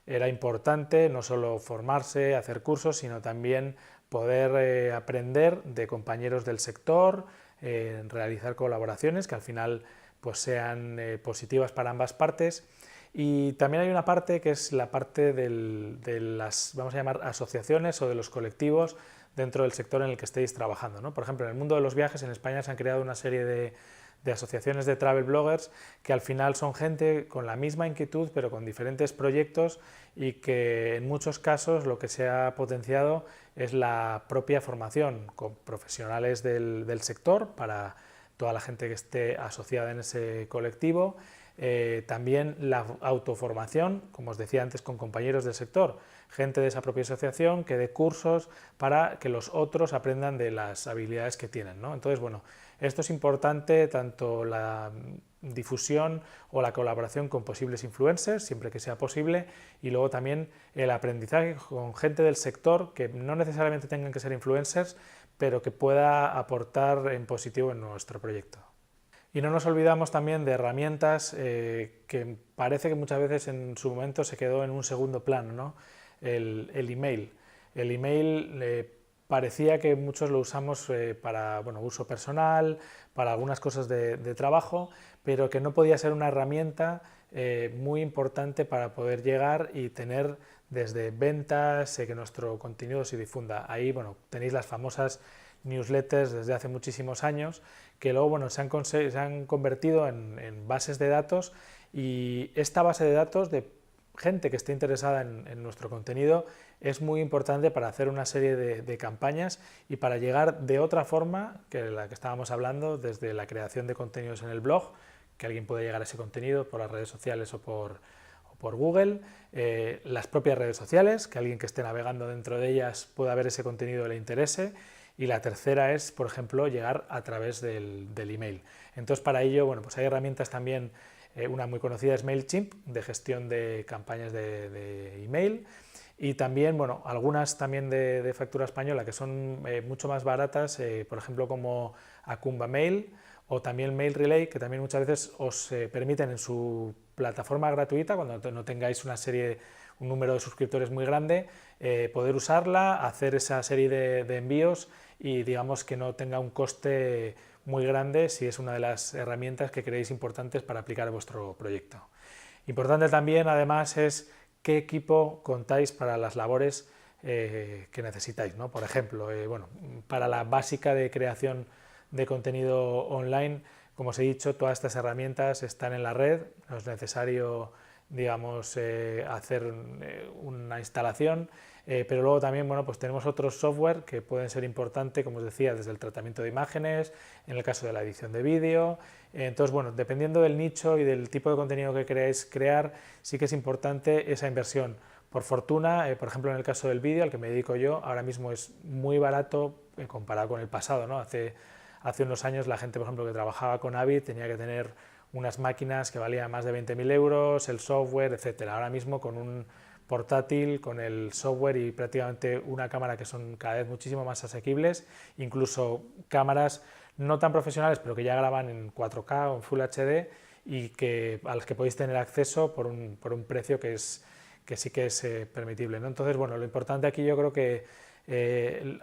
era importante no solo formarse, hacer cursos, sino también poder aprender de compañeros del sector, realizar colaboraciones que al final pues, sean positivas para ambas partes. Y también hay una parte que es la parte de las, vamos a llamar, asociaciones o de los colectivos dentro del sector en el que estéis trabajando, ¿no? Por ejemplo, en el mundo de los viajes en España se han creado una serie de asociaciones de travel bloggers que al final son gente con la misma inquietud pero con diferentes proyectos y que en muchos casos lo que se ha potenciado es la propia formación con profesionales del sector para toda la gente que esté asociada en ese colectivo, También la autoformación, como os decía antes, con compañeros del sector, gente de esa propia asociación que dé cursos para que los otros aprendan de las habilidades que tienen, ¿no? Entonces, bueno, esto es importante, tanto la difusión o la colaboración con posibles influencers, siempre que sea posible, y luego también el aprendizaje con gente del sector que no necesariamente tengan que ser influencers, pero que pueda aportar en positivo en nuestro proyecto. Y no nos olvidamos también de herramientas que parece que muchas veces en su momento se quedó en un segundo plano, ¿no? El email. El email parecía que muchos lo usamos para uso personal, para algunas cosas de trabajo, pero que no podía ser una herramienta muy importante para poder llegar y tener desde ventas, que nuestro contenido se difunda. Ahí tenéis las famosas newsletters desde hace muchísimos años que luego se han convertido en bases de datos, y esta base de datos de gente que esté interesada en nuestro contenido es muy importante para hacer una serie de campañas y para llegar de otra forma que la que estábamos hablando, desde la creación de contenidos en el blog, que alguien puede llegar a ese contenido por las redes sociales o por Google, las propias redes sociales, que alguien que esté navegando dentro de ellas pueda ver ese contenido y le interese. Y la tercera es, por ejemplo, llegar a través del email. Entonces, para ello, pues hay herramientas también, una muy conocida es MailChimp, de gestión de campañas de email, y también, algunas también de factura española que son mucho más baratas, por ejemplo, como Acumba Mail o también Mail Relay, que también muchas veces os permiten en su plataforma gratuita, cuando no tengáis un número de suscriptores muy grande, poder usarla, hacer esa serie de envíos y digamos que no tenga un coste muy grande si es una de las herramientas que creéis importantes para aplicar a vuestro proyecto. Importante también, además, es qué equipo contáis para las labores que necesitáis, ¿no? Por ejemplo, para la básica de creación de contenido online, como os he dicho, todas estas herramientas están en la red, no es necesario, digamos, hacer una instalación, pero luego también pues tenemos otros software que pueden ser importantes, como os decía, desde el tratamiento de imágenes, en el caso de la edición de vídeo. Entonces, dependiendo del nicho y del tipo de contenido que queráis crear, sí que es importante esa inversión. Por fortuna, por ejemplo, en el caso del vídeo, al que me dedico yo, ahora mismo es muy barato comparado con el pasado, ¿no? Hace unos años la gente, por ejemplo, que trabajaba con Avid tenía que tener unas máquinas que valían más de 20.000 euros, el software, etc. Ahora mismo con un portátil, con el software y prácticamente una cámara, que son cada vez muchísimo más asequibles, incluso cámaras no tan profesionales pero que ya graban en 4K o en Full HD y a las que podéis tener acceso por un precio que sí que es permitible, ¿no? Entonces, lo importante aquí yo creo que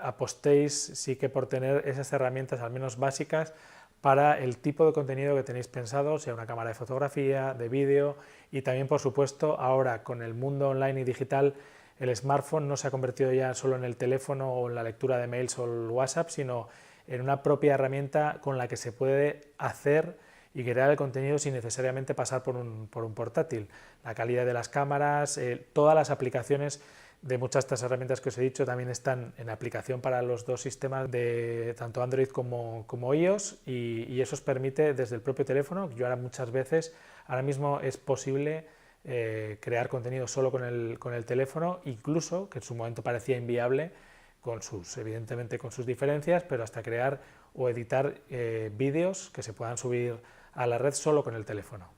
apostéis sí que por tener esas herramientas al menos básicas para el tipo de contenido que tenéis pensado, sea una cámara de fotografía, de vídeo, y también, por supuesto, ahora con el mundo online y digital, el smartphone no se ha convertido ya solo en el teléfono o en la lectura de mails o el WhatsApp, sino en una propia herramienta con la que se puede hacer y crear el contenido sin necesariamente pasar por un portátil. La calidad de las cámaras, todas las aplicaciones de muchas de estas herramientas que os he dicho también están en aplicación para los dos sistemas de tanto Android como iOS, y eso os permite desde el propio teléfono. Yo ahora mismo es posible crear contenido solo con el teléfono, incluso, que en su momento parecía inviable, evidentemente con sus diferencias, pero hasta crear o editar vídeos que se puedan subir a la red solo con el teléfono.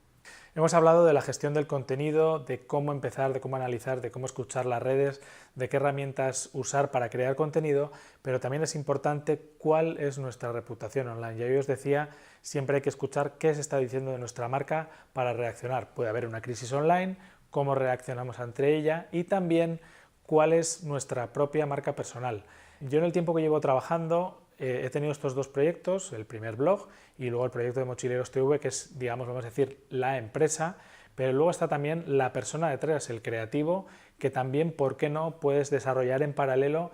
Hemos hablado de la gestión del contenido, de cómo empezar, de cómo analizar, de cómo escuchar las redes, de qué herramientas usar para crear contenido, pero también es importante cuál es nuestra reputación online. Ya yo os decía, siempre hay que escuchar qué se está diciendo de nuestra marca para reaccionar. Puede haber una crisis online, cómo reaccionamos ante ella, y también cuál es nuestra propia marca personal. Yo, en el tiempo que llevo trabajando, he tenido estos dos proyectos, el primer blog y luego el proyecto de Mochileros TV, que es, digamos, vamos a decir, la empresa, pero luego está también la persona detrás, el creativo, que también, ¿por qué no?, puedes desarrollar en paralelo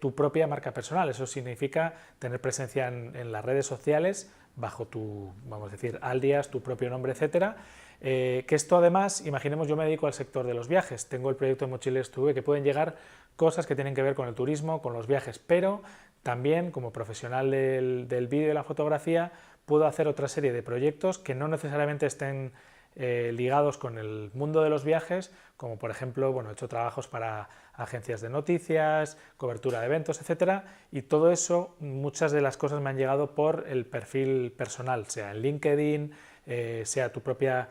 tu propia marca personal. Eso significa tener presencia en las redes sociales bajo tu, vamos a decir, alias, tu propio nombre, etcétera. Que esto, además, imaginemos, yo me dedico al sector de los viajes, tengo el proyecto de Mochileros TV, que pueden llegar cosas que tienen que ver con el turismo, con los viajes, pero también como profesional del vídeo y la fotografía puedo hacer otra serie de proyectos que no necesariamente estén ligados con el mundo de los viajes, como por ejemplo, bueno, he hecho trabajos para agencias de noticias, cobertura de eventos, etcétera, y todo eso, muchas de las cosas me han llegado por el perfil personal, sea en LinkedIn, sea tu propia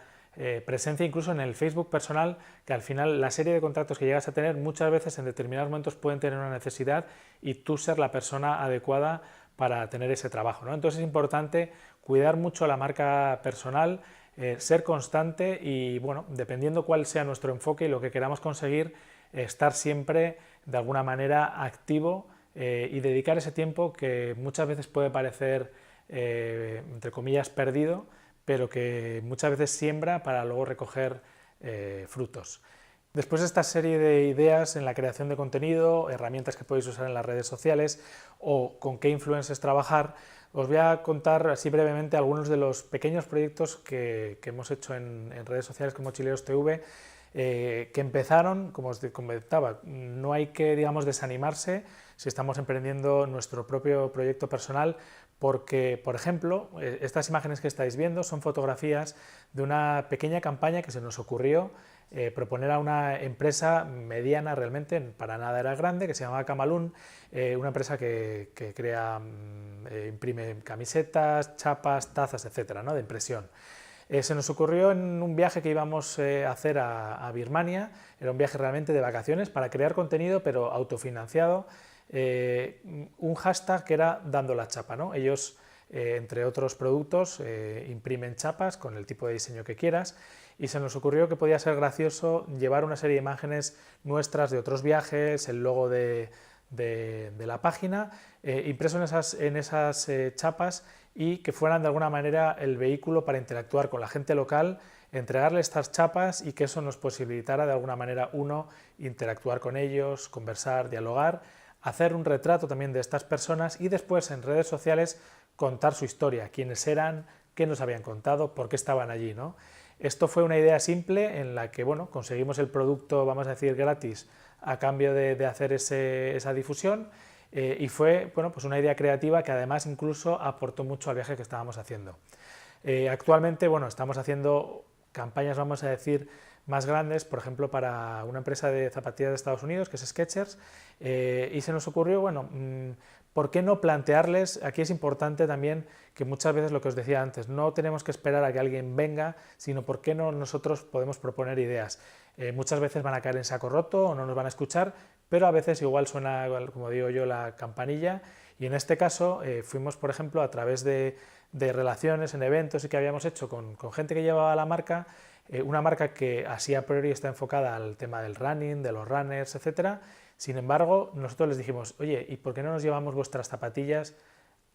presencia incluso en el Facebook personal, que al final la serie de contactos que llegas a tener muchas veces en determinados momentos pueden tener una necesidad y tú ser la persona adecuada para tener ese trabajo, ¿no? Entonces es importante cuidar mucho la marca personal, ser constante y, bueno, dependiendo cuál sea nuestro enfoque y lo que queramos conseguir, estar siempre de alguna manera activo y dedicar ese tiempo que muchas veces puede parecer, entre comillas, perdido, pero que muchas veces siembra para luego recoger frutos. Después de esta serie de ideas en la creación de contenido, herramientas que podéis usar en las redes sociales o con qué influencers trabajar, os voy a contar así brevemente algunos de los pequeños proyectos que hemos hecho en redes sociales como Mochileros TV, que empezaron, como os comentaba, no hay que, digamos, desanimarse si estamos emprendiendo nuestro propio proyecto personal, porque, por ejemplo, estas imágenes que estáis viendo son fotografías de una pequeña campaña que se nos ocurrió proponer a una empresa mediana, realmente, para nada era grande, que se llamaba Camalún, una empresa que crea, imprime camisetas, chapas, tazas, etcétera, ¿no?, de impresión. Se nos ocurrió en un viaje que íbamos a hacer a Birmania, era un viaje realmente de vacaciones para crear contenido, pero autofinanciado, un hashtag que era Dando la Chapa, ¿no? Ellos, entre otros productos, imprimen chapas con el tipo de diseño que quieras, y se nos ocurrió que podía ser gracioso llevar una serie de imágenes nuestras de otros viajes, el logo de la página, impreso en esas chapas, y que fueran de alguna manera el vehículo para interactuar con la gente local, entregarle estas chapas y que eso nos posibilitara de alguna manera, uno, interactuar con ellos, conversar, dialogar, hacer un retrato también de estas personas y después en redes sociales contar su historia, quiénes eran, qué nos habían contado, por qué estaban allí, ¿no? Esto fue una idea simple en la que, bueno, conseguimos el producto, vamos a decir, gratis a cambio de hacer esa difusión, y fue, bueno, pues una idea creativa que además incluso aportó mucho al viaje que estábamos haciendo. Actualmente, bueno, estamos haciendo campañas, vamos a decir, más grandes, por ejemplo, para una empresa de zapatillas de Estados Unidos, que es Skechers, y se nos ocurrió, bueno, ¿por qué no plantearles? Aquí es importante también que muchas veces, lo que os decía antes, no tenemos que esperar a que alguien venga, sino por qué no nosotros podemos proponer ideas. Muchas veces van a caer en saco roto o no nos van a escuchar, pero a veces igual suena, como digo yo, la campanilla, y en este caso fuimos, por ejemplo, a través de relaciones en eventos y que habíamos hecho con gente que llevaba la marca, una marca que así a priori está enfocada al tema del running, de los runners, etcétera. Sin embargo, nosotros les dijimos, oye, ¿y por qué no nos llevamos vuestras zapatillas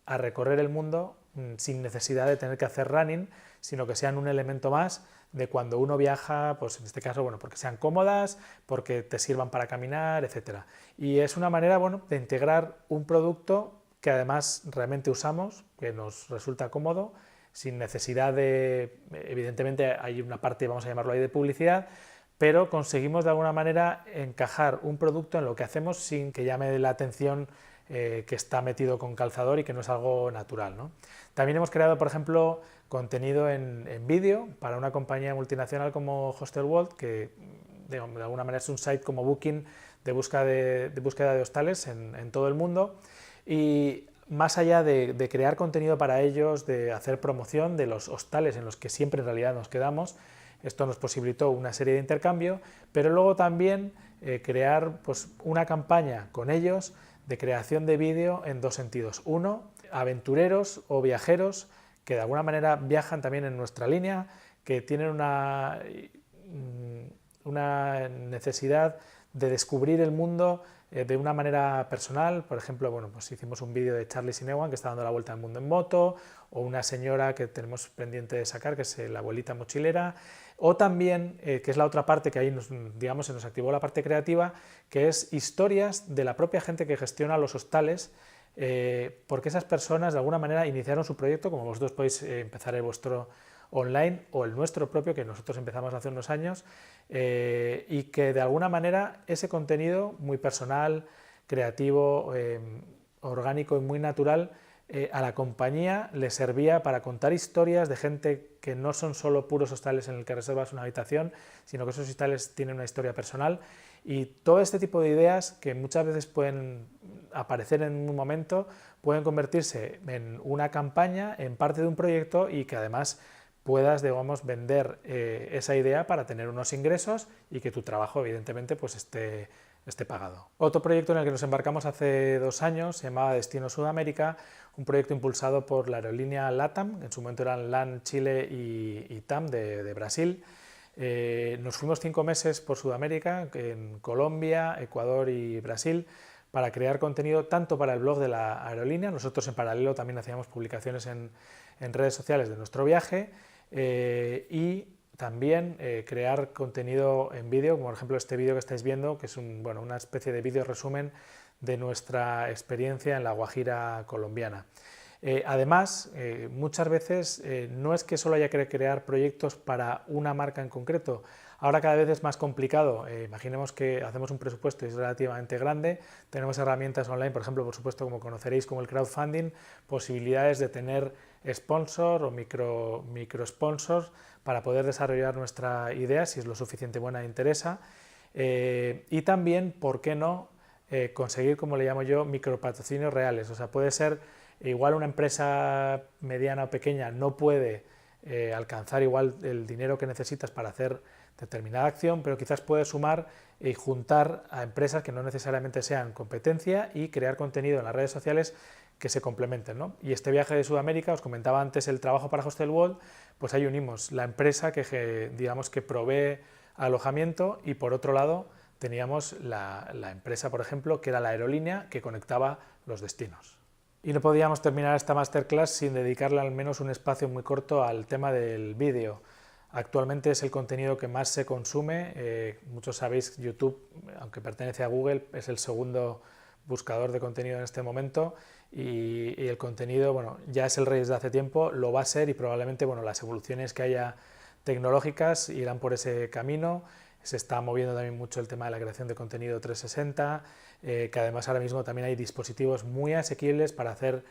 a recorrer el mundo sin necesidad de tener que hacer running, sino que sean un elemento más de cuando uno viaja, pues en este caso, bueno, porque sean cómodas, porque te sirvan para caminar, etcétera? Y es una manera, bueno, de integrar un producto que además realmente usamos, que nos resulta cómodo, sin necesidad de, evidentemente hay una parte, vamos a llamarlo ahí, de publicidad, pero conseguimos de alguna manera encajar un producto en lo que hacemos sin que llame la atención que está metido con calzador y que no es algo natural, ¿no? También hemos creado, por ejemplo, contenido en vídeo para una compañía multinacional como Hostelworld, que de alguna manera es un site como Booking de búsqueda de hostales en todo el mundo, y más allá de crear contenido para ellos, de hacer promoción de los hostales en los que siempre en realidad nos quedamos, esto nos posibilitó una serie de intercambio, pero luego también crear, pues, una campaña con ellos de creación de vídeo en dos sentidos. Uno, aventureros o viajeros que de alguna manera viajan también en nuestra línea, que tienen una necesidad de descubrir el mundo de una manera personal. Por ejemplo, bueno, pues hicimos un vídeo de Charlie Sinewan, que está dando la vuelta al mundo en moto, o una señora que tenemos pendiente de sacar, que es la abuelita mochilera, o también, que es la otra parte que ahí digamos, se nos activó la parte creativa, que es historias de la propia gente que gestiona los hostales, porque esas personas de alguna manera iniciaron su proyecto, como vosotros podéis empezar el vuestro online o el nuestro propio, que nosotros empezamos hace unos años, y que de alguna manera ese contenido muy personal, creativo, orgánico y muy natural, a la compañía le servía para contar historias de gente que no son solo puros hostales en el que reservas una habitación, sino que esos hostales tienen una historia personal, y todo este tipo de ideas que muchas veces pueden aparecer en un momento pueden convertirse en una campaña, en parte de un proyecto, y que además puedas, digamos, vender esa idea para tener unos ingresos y que tu trabajo evidentemente pues esté pagado. Otro proyecto en el que nos embarcamos hace 2 años se llamaba Destino Sudamérica, un proyecto impulsado por la aerolínea LATAM, en su momento eran LAN Chile y TAM de Brasil. Nos fuimos 5 meses por Sudamérica, en Colombia, Ecuador y Brasil, para crear contenido tanto para el blog de la aerolínea. Nosotros en paralelo también hacíamos publicaciones en redes sociales de nuestro viaje, y también crear contenido en vídeo, como por ejemplo este vídeo que estáis viendo, que es una especie de vídeo resumen de nuestra experiencia en la Guajira colombiana. Además, muchas veces no es que solo haya que crear proyectos para una marca en concreto. Ahora cada vez es más complicado. Imaginemos que hacemos un presupuesto y es relativamente grande, tenemos herramientas online, por ejemplo, por supuesto, como conoceréis, como el crowdfunding, posibilidades de tener sponsor o micro sponsors para poder desarrollar nuestra idea si es lo suficiente buena e interesa, y también, ¿por qué no?, conseguir, como le llamo yo, micropatrocinios reales. O sea, puede ser igual una empresa mediana o pequeña no puede alcanzar igual el dinero que necesitas para hacer determinada acción, pero quizás puedes sumar y juntar a empresas que no necesariamente sean competencia y crear contenido en las redes sociales que se complementen, ¿no? Y este viaje de Sudamérica, os comentaba antes el trabajo para Hostel World, pues ahí unimos la empresa que digamos que provee alojamiento, y por otro lado teníamos la empresa, por ejemplo, que era la aerolínea que conectaba los destinos. Y no podíamos terminar esta masterclass sin dedicarle al menos un espacio muy corto al tema del vídeo. Actualmente es el contenido que más se consume. Muchos sabéis, YouTube, aunque pertenece a Google, es el segundo buscador de contenido en este momento, y el contenido, bueno, ya es el rey desde hace tiempo, lo va a ser, y probablemente, bueno, las evoluciones que haya tecnológicas irán por ese camino. Se está moviendo también mucho el tema de la creación de contenido 360, que además ahora mismo también hay dispositivos muy asequibles para hacer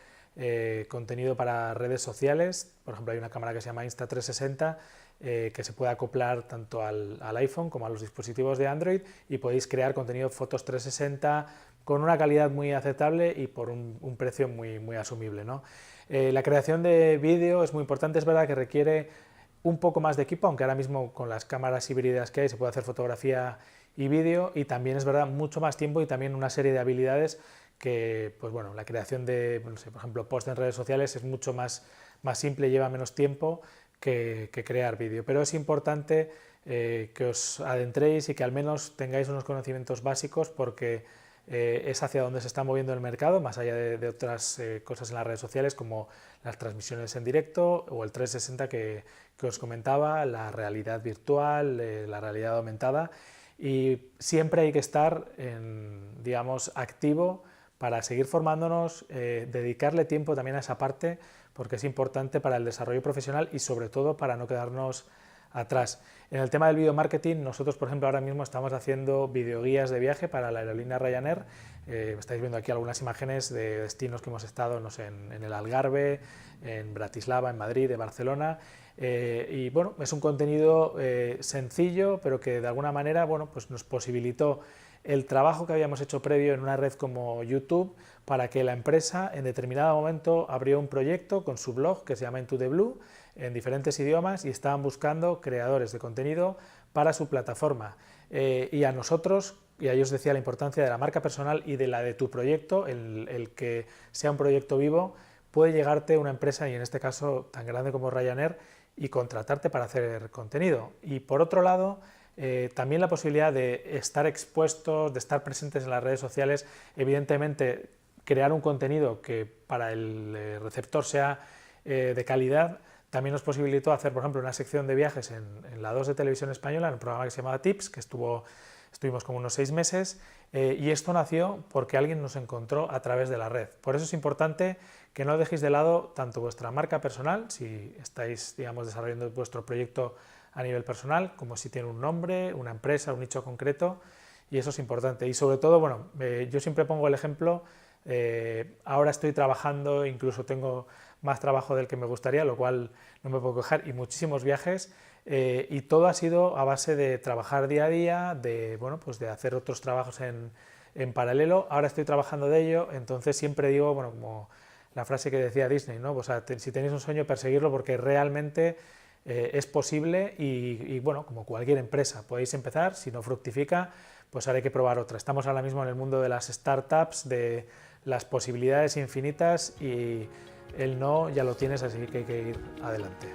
contenido para redes sociales. Por ejemplo, hay una cámara que se llama Insta360, que se puede acoplar tanto al iPhone como a los dispositivos de Android, y podéis crear contenido fotos 360 con una calidad muy aceptable y por un precio muy asumible, ¿no? La creación de vídeo es muy importante. Es verdad que requiere un poco más de equipo, aunque ahora mismo con las cámaras híbridas que hay se puede hacer fotografía y vídeo, y también es verdad mucho más tiempo y también una serie de habilidades que, pues bueno, la creación de, no sé, por ejemplo, post en redes sociales es mucho más simple, lleva menos tiempo que crear vídeo, pero es importante que os adentréis y que al menos tengáis unos conocimientos básicos, porque es hacia donde se está moviendo el mercado, más allá de otras cosas en las redes sociales como las transmisiones en directo o el 360 que os comentaba, la realidad virtual, la realidad aumentada, y siempre hay que estar digamos, activo para seguir formándonos, dedicarle tiempo también a esa parte, porque es importante para el desarrollo profesional y sobre todo para no quedarnos atrás. En el tema del video marketing, nosotros, por ejemplo, ahora mismo estamos haciendo videoguías de viaje para la aerolínea Ryanair. Estáis viendo aquí algunas imágenes de destinos que hemos estado, no sé, en el Algarve, en Bratislava, en Madrid, en Barcelona. Y bueno, es un contenido sencillo, pero que de alguna manera, bueno, pues nos posibilitó el trabajo que habíamos hecho previo en una red como YouTube, para que la empresa en determinado momento abrió un proyecto con su blog que se llama Into the Blue, en diferentes idiomas, y estaban buscando creadores de contenido para su plataforma. Y a nosotros, y a ellos decía la importancia de la marca personal y de la de tu proyecto, el que sea un proyecto vivo, puede llegarte una empresa, y en este caso tan grande como Ryanair, y contratarte para hacer contenido. Y por otro lado, también la posibilidad de estar expuestos, de estar presentes en las redes sociales, evidentemente crear un contenido que para el receptor sea de calidad, también nos posibilitó hacer, por ejemplo, una sección de viajes en la 2 de Televisión Española, en un programa que se llamaba Tips, que estuvimos como unos 6 meses, y esto nació porque alguien nos encontró a través de la red. Por eso es importante que no dejéis de lado tanto vuestra marca personal, si estáis, digamos, desarrollando vuestro proyecto a nivel personal, como si tiene un nombre, una empresa, un nicho concreto, y eso es importante. Y sobre todo, bueno, yo siempre pongo el ejemplo Ahora estoy trabajando, incluso tengo más trabajo del que me gustaría, lo cual no me puedo quejar, y muchísimos viajes, y todo ha sido a base de trabajar día a día, de, bueno, pues de hacer otros trabajos en paralelo. Ahora estoy trabajando de ello, entonces siempre digo, bueno, como la frase que decía Disney, ¿no? O sea, si tenéis un sueño, perseguirlo, porque realmente es posible y, bueno, como cualquier empresa, podéis empezar, si no fructifica, pues ahora hay que probar otra. Estamos ahora mismo en el mundo de las startups, de las posibilidades infinitas, y el no ya lo tienes, así que hay que ir adelante.